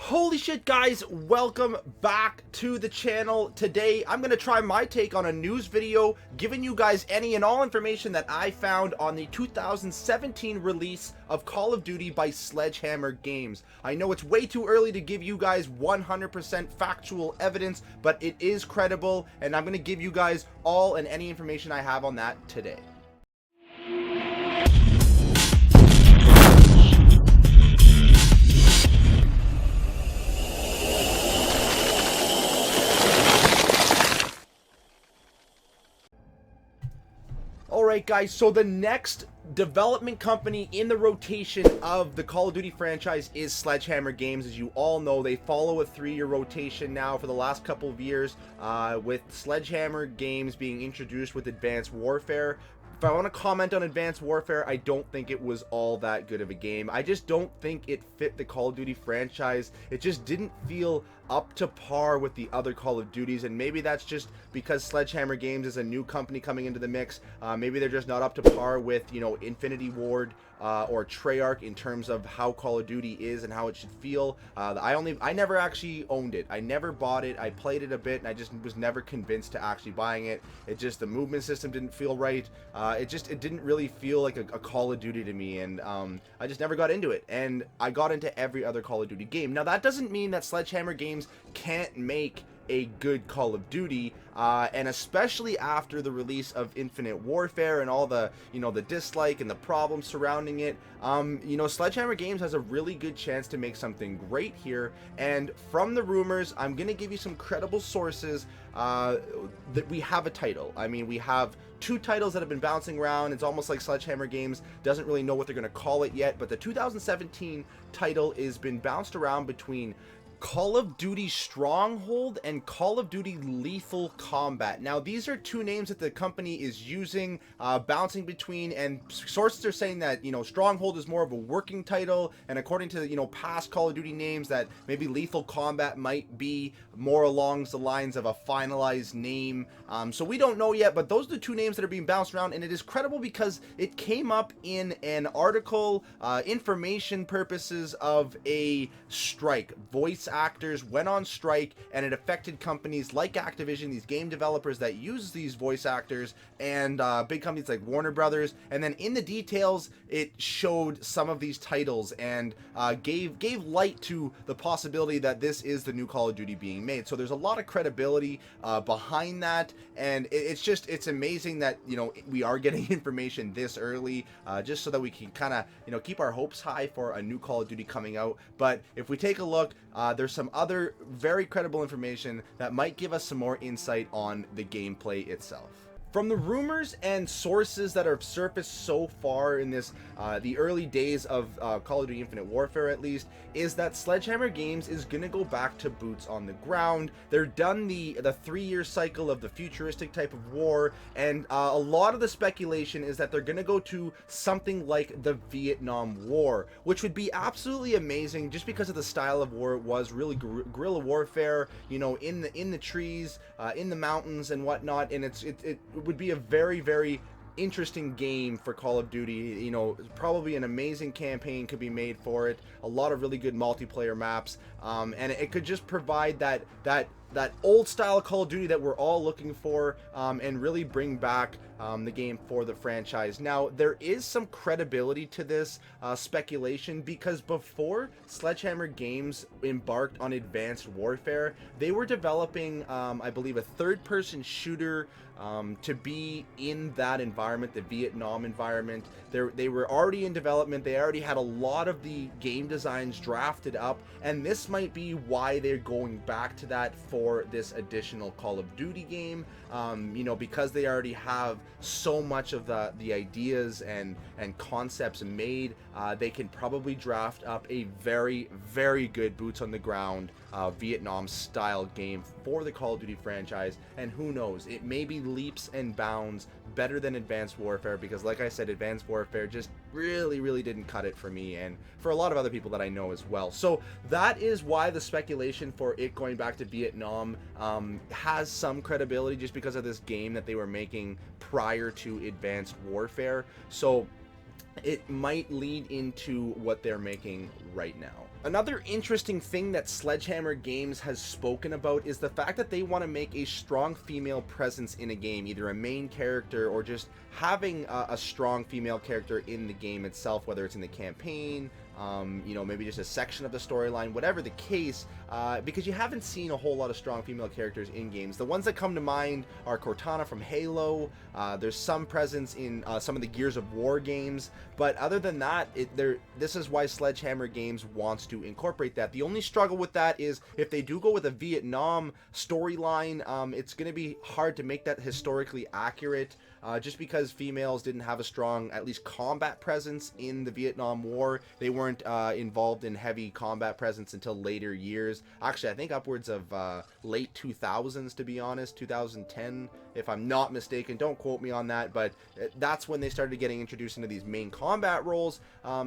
Holy shit, guys, welcome back to the channel. Today I'm gonna try my take on a news video, giving you guys any and all information that I found on the 2017 release of Call of Duty by Sledgehammer Games. I know it's way too early to give you guys 100% factual evidence, but it is credible, and I'm gonna give you guys all and any information I have on that today. Alright guys, so the next development company in the rotation of the Call of Duty franchise is Sledgehammer Games. As you all know, they follow a 3-year rotation now for the last couple of years, with Sledgehammer Games being introduced with Advanced Warfare. If I want to comment on Advanced Warfare, I don't think it was all that good of a game. I just don't think it fit the Call of Duty franchise. It just didn't feel up to par with the other Call of Duties, and maybe that's just because Sledgehammer Games is a new company coming into the mix. Maybe they're just not up to par with, you know, Infinity Ward or Treyarch in terms of how Call of Duty is and how it should feel. I never actually owned it. I never bought it. I played it a bit, and I just was never convinced to actually buying it. It just, the movement system didn't feel right. It didn't really feel like a Call of Duty to me, and I just never got into it. And I got into every other Call of Duty game. Now that doesn't mean that Sledgehammer Games can't make a good Call of Duty, and especially after the release of Infinite Warfare and all the, you know, the dislike and the problems surrounding it, you know, Sledgehammer Games has a really good chance to make something great here. And from the rumors, I'm gonna give you some credible sources that we have a title. I mean, we have 2 titles that have been bouncing around. It's almost like Sledgehammer Games doesn't really know what they're gonna call it yet, but the 2017 title has been bounced around between Call of Duty Stronghold and Call of Duty Lethal Combat. Now, these are 2 names that the company is using, bouncing between, and sources are saying that, you know, Stronghold is more of a working title, and according to, you know, past Call of Duty names, that maybe Lethal Combat might be more along the lines of a finalized name. So we don't know yet, but those are the 2 names that are being bounced around, and it is credible because it came up in an article, information purposes of a strike. Voice actors went on strike, and it affected companies like Activision, these game developers that use these voice actors, and big companies like Warner Brothers. And then in the details, it showed some of these titles and gave light to the possibility that this is the new Call of Duty being made. So there's a lot of credibility behind that, and it's amazing that, you know, we are getting information this early, just so that we can kind of, you know, keep our hopes high for a new Call of Duty coming out. But if we take a look, there's some other very credible information that might give us some more insight on the gameplay itself. From the rumors and sources that have surfaced so far in this, the early days of Call of Duty Infinite Warfare at least, is that Sledgehammer Games is going to go back to boots on the ground. They're done the 3-year cycle of the futuristic type of war, and a lot of the speculation is that they're going to go to something like the Vietnam War, which would be absolutely amazing just because of the style of war it was, really guerrilla warfare, you know, in the trees, in the mountains and whatnot, and it would be a very, very interesting game for Call of Duty. You know, probably an amazing campaign could be made for it, a lot of really good multiplayer maps, and it could just provide that old style Call of Duty that we're all looking for, and really bring back the game for the franchise. Now, there is some credibility to this speculation, because before Sledgehammer Games embarked on Advanced Warfare, they were developing, I believe, a third-person shooter to be in that environment, the Vietnam environment. They were already in development. They already had a lot of the game designs drafted up, and this might be why they're going back to that for this additional Call of Duty game. You know, because they already have so much of the ideas and concepts made, they can probably draft up a very, very good boots on the ground Vietnam style game for the Call of Duty franchise. And who knows, it may be leaps and bounds better than Advanced Warfare, because like I said, Advanced Warfare just really didn't cut it for me and for a lot of other people that I know as well. So that is why the speculation for it going back to Vietnam has some credibility, just because of this game that they were making prior to Advanced Warfare. So it might lead into what they're making right now. Another interesting thing that Sledgehammer Games has spoken about is the fact that they want to make a strong female presence in a game, either a main character or just having a strong female character in the game itself, whether it's in the campaign, you know, maybe just a section of the storyline, whatever the case, because you haven't seen a whole lot of strong female characters in games. The ones that come to mind are Cortana from Halo. There's some presence in some of the Gears of War games, but other than that, this is why Sledgehammer Games wants to incorporate that. The only struggle with that is if they do go with a Vietnam storyline, it's going to be hard to make that historically accurate, just because females didn't have a strong, at least, combat presence in the Vietnam War. They weren't involved in heavy combat presence until later years. Actually, I think upwards of late 2000s, to be honest, 2010, if I'm not mistaken. Don't quote me on that, but that's when they started getting introduced into these main combat roles.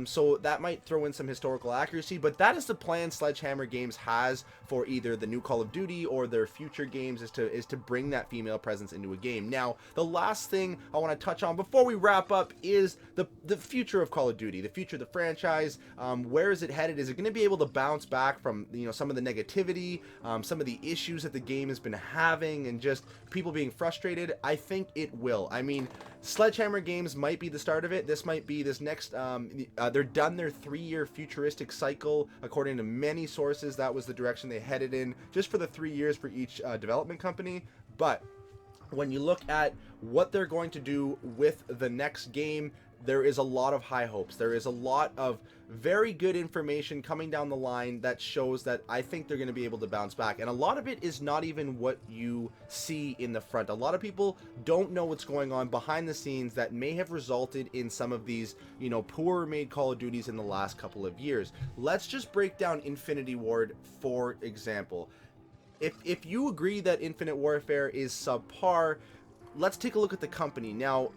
So that might throw in some historical accuracy, but that is the plan Sledgehammer Games has for either the new Call of Duty or their future games, is to bring that female presence into a game. Now, the last thing I want to touch on before we wrap up is the future of Call of Duty, the future of the franchise. Where is it headed? Is it going to be able to bounce back from, you know, some of the negativity, some of the issues that the game has been having, and just people being frustrated? I think it will. I mean, Sledgehammer Games might be the start of it. This might be this next, they're done their 3-year futuristic cycle. According to many sources, that was the direction they headed in, just for the 3 years for each development company. But when you look at what they're going to do with the next game, there is a lot of high hopes. There is a lot of very good information coming down the line that shows that I think they're going to be able to bounce back. And a lot of it is not even what you see in the front. A lot of people don't know what's going on behind the scenes that may have resulted in some of these, you know, poorer made Call of Duties in the last couple of years. Let's just break down Infinity Ward, for example. If you agree that Infinite Warfare is subpar, let's take a look at the company. Now,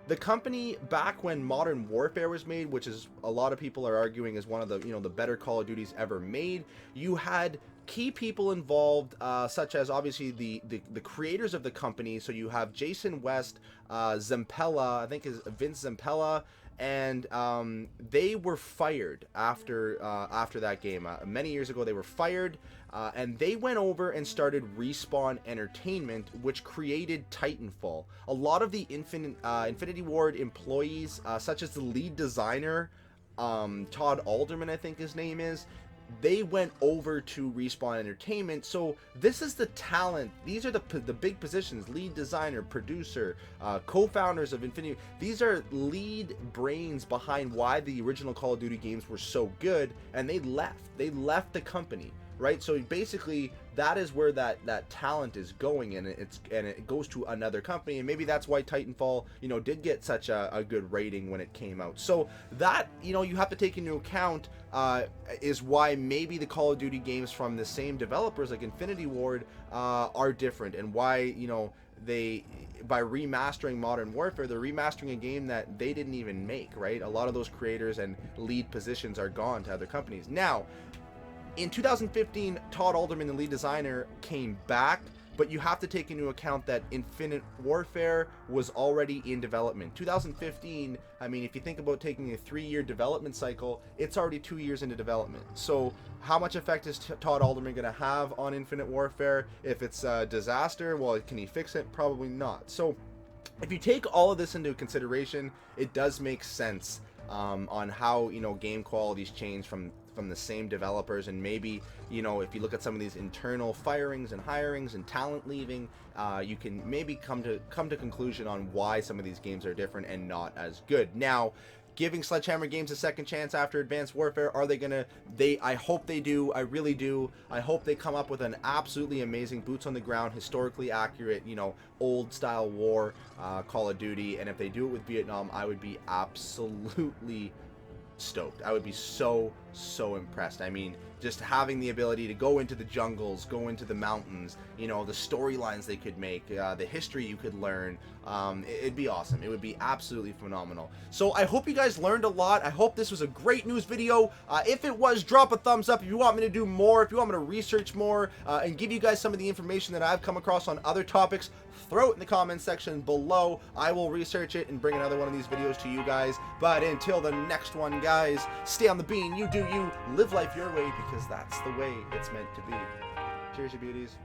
the company, back when Modern Warfare was made, which is a lot of people are arguing is one of the, you know, the better Call of Duties ever made, you had key people involved, such as obviously the creators of the company. So you have Jason West, Zampella, I think is Vince Zampella, and they were fired after that game. Many years ago, they were fired, and they went over and started Respawn Entertainment, which created Titanfall. A lot of the Infinity Ward employees, such as the lead designer, Todd Alderman, I think his name is, they went over to Respawn Entertainment. So this is the talent. These are the big positions: lead designer, producer, co-founders of Infinity. These are lead brains behind why the original Call of Duty games were so good, and they left the company, right? So basically that is where that talent is going, and it goes to another company. And maybe that's why Titanfall, you know, did get such a good rating when it came out. So that, you know, you have to take into account is why maybe the Call of Duty games from the same developers like Infinity Ward are different, and why, you know, by remastering Modern Warfare, they're remastering a game that they didn't even make, right? A lot of those creators and lead positions are gone to other companies. Now, in 2015, Todd Alderman, the lead designer, came back, but you have to take into account that Infinite Warfare was already in development. 2015, I mean, if you think about taking a 3-year development cycle, it's already 2 years into development. So how much effect is Todd Alderman going to have on Infinite Warfare? If it's a disaster, well, can he fix it? Probably not. So if you take all of this into consideration, it does make sense on how, you know, game qualities change from the same developers. And maybe, you know, if you look at some of these internal firings and hirings and talent leaving, you can maybe come to conclusion on why some of these games are different and not as good. Now, giving Sledgehammer Games a second chance after Advanced Warfare, are they gonna? I hope they do. I really do. I hope they come up with an absolutely amazing, boots on the ground, historically accurate, you know, old style war Call of Duty. And if they do it with Vietnam, I would be absolutely stoked. I would be so so impressed. I mean, just having the ability to go into the jungles, go into the mountains, you know, the storylines they could make, the history you could learn, it'd be awesome. It would be absolutely phenomenal. So I hope you guys learned a lot. I hope this was a great news video. If it was, drop a thumbs up. If you want me to do more, if you want me to research more, and give you guys some of the information that I've come across on other topics, throw it in the comments section below. I will research it and bring another one of these videos to you guys. But until the next one, guys, stay on the bean, you do you, live life your way, because that's the way it's meant to be. Cheers, you beauties.